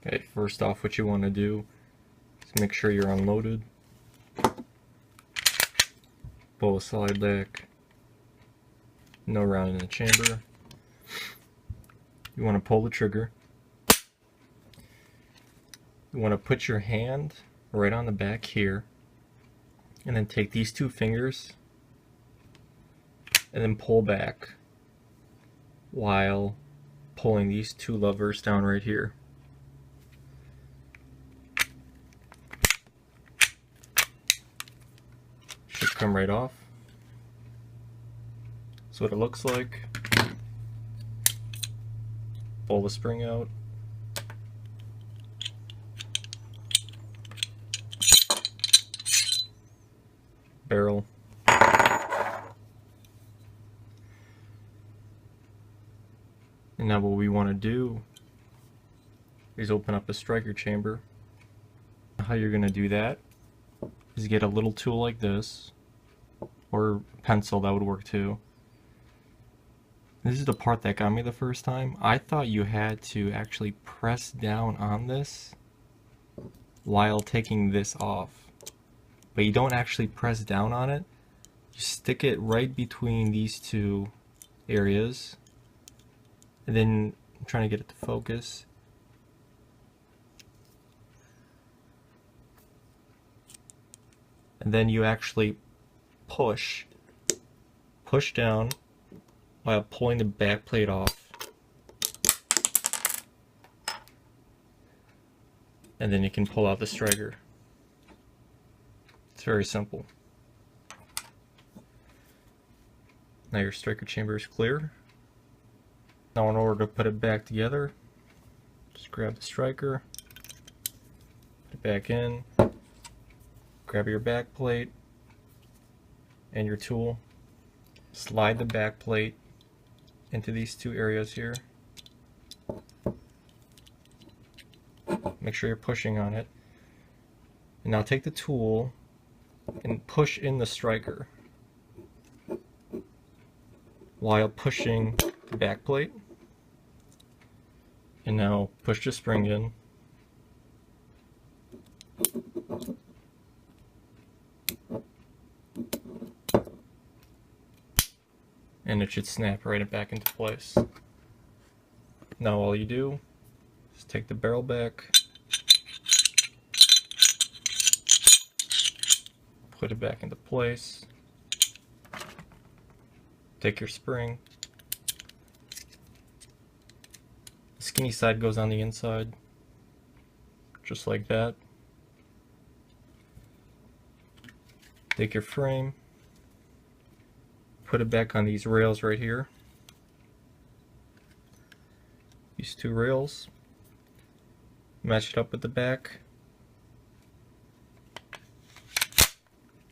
Okay, first off, what you want to do is make sure you're unloaded. Pull the slide back. No round in the chamber. You want to pull the trigger. You want to put your hand right on the back here, and then take these two fingers and then pull back while pulling these two levers down right here. Should come right off. That's what it looks like. Pull the spring out. Barrel. And now what we want to do is open up a striker chamber. How you're going to do that is get a little tool like this, or pencil, that would work too. This is the part that got me the first time. I thought you had to actually press down on this while taking this off. But you don't actually press down on it. You stick it right between these two areas. And then I'm trying to get it to focus. And then you actually push down while pulling the back plate off. And then you can pull out the striker. It's very simple. Now your striker chamber is clear. Now in order to put it back together, just grab the striker, put it back in, grab your back plate and your tool, slide the back plate into these two areas here. Make sure you're pushing on it. And now take the tool and push in the striker while pushing the back plate. And now push the spring in. And it should snap right back into place. Now all you do is take the barrel back, put it back into place, take your spring, the skinny side goes on the inside, just like that. Take your frame, put it back on these rails right here, these two rails, match it up with the back,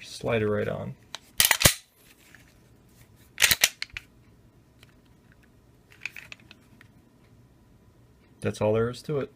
slide it right on. That's all there is to it.